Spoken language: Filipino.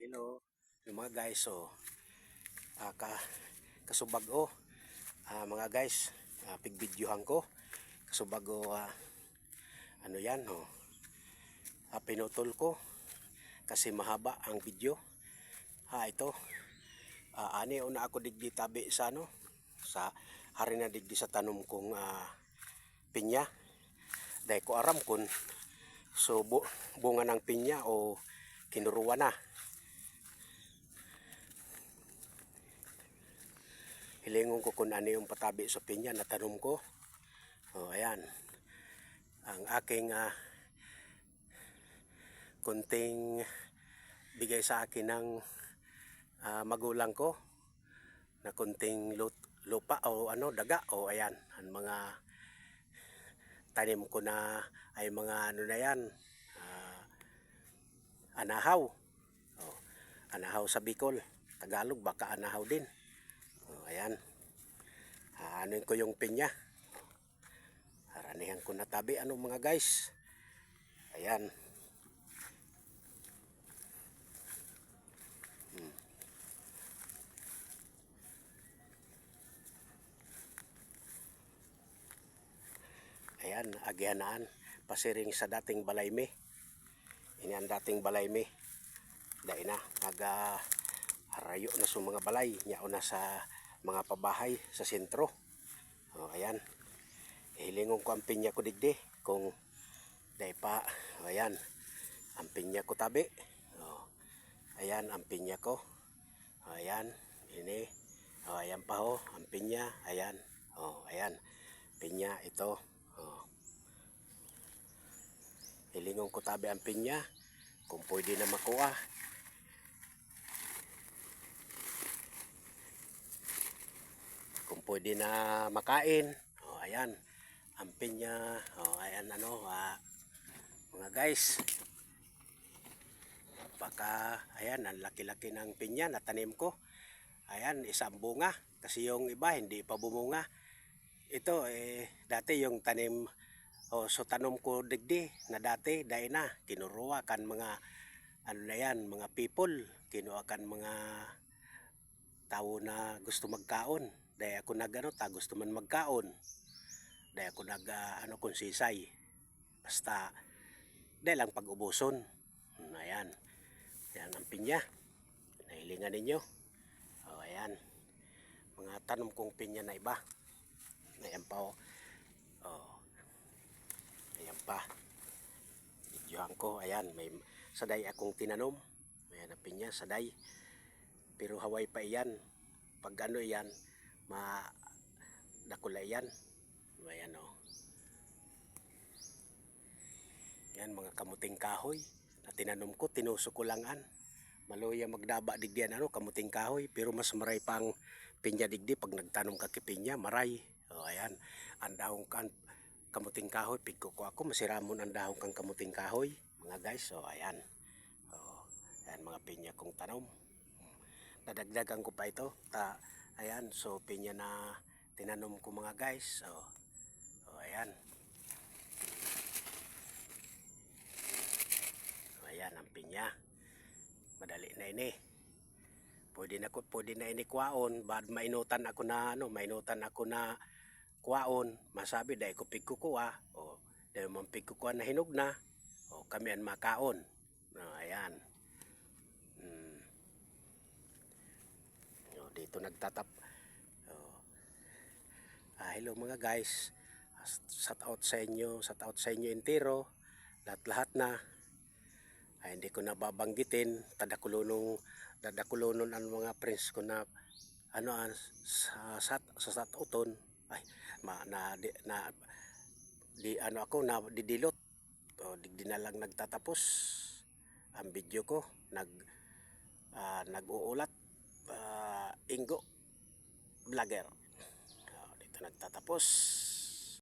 Hello, yung mga guys, so kasubag o mga guys, pigvideohan ko kasubag o ano yan pinutol ko kasi mahaba ang video. Ito ani una ako digdi tabi sa sa hari na digdi sa tanom kong pinya dahil ko aram kun so bunga ng pinya o kinuruwa na. Hilingon ko kung ano yung patabi sa pinya na tanong ko. Ayan. Ang aking kunting bigay sa akin ng magulang ko na kunting lupa o daga. Ayan. Ang mga tanim ko na ay mga na yan. Anahaw. Anahaw sa Bicol. Tagalog baka anahaw din. Ayan. Ano ko yung pinya. Aranihan ko na tabi. Mga guys. Ayan. Ayan. Agyanaan. Pasiring sa dating balayme. Ini ang dating balayme. Dahil na. Harayo na sa mga balay. Nyao na sa mga pabahay sa sentro. Ayan. Hilingon ko ang pinya ko digdi. Kung dahil pa. Ayan. Ang pinya ko tabi. Ayan ang pinya ko. Ayan. Ini. Ayan pa ang pinya. Ayan. Ayan. Pinya ito. Hilingon ko tabi ang pinya. Kung pwede na makuha. Kung pwede na makain. Ayan. Ang pinya. Ayan mga guys. Baka ayan ang laki-laki ng pinya na tanim ko. Ayan isang bunga. Kasi yung iba hindi pa bumunga. Ito dati yung tanim so tanom ko digdi na dati dahil na kinuruwa kan mga na yan mga people, kinuha kan mga tao na gusto magkaon dahil ako gusto man magkaon dahil ako konsisay basta dahil lang pag-ubuson. Ayan ang pinya nahilingan ninyo. Ayan mga tanom kong pinya na iba. Ayan pa ayan pa videohan ko. Ayan may saday akong tinanom. Ayan ang pinya saday pero haway pa iyan pag yan dakula yan. Ayan yan mga kamuting kahoy na tinanom ko tinusok ko langan maluya magdaba digdian kamuting kahoy pero mas maray pang pinya digdi pag nagtanom ka kipinya maray. Ayan ang dahong kan kamuting kahoy pigko ko ako masiramon ang dahong kang kamuting kahoy mga guys. Ayan ayan mga pinya kong tanom. Nadagdagan ko pa ito ayan so pinya na tinanom ko mga guys. Ayan ayan ang pinya madali na ini pwede na ini kwaon bad mainutan ako na kwaon masabi dahil ko pigkukuha dahil man pigkukuha na hinog na kami ang makaon. Ayan dito nagtatap. Hello mga guys, shout out sa inyo entero lahat na hindi ko nababanggitin dadakulonon ang mga friends ko na sa satauton ay didilot digdi na lang nagtatapos ang video ko nag-uulat Ingo Vlogger dito nagtatapos.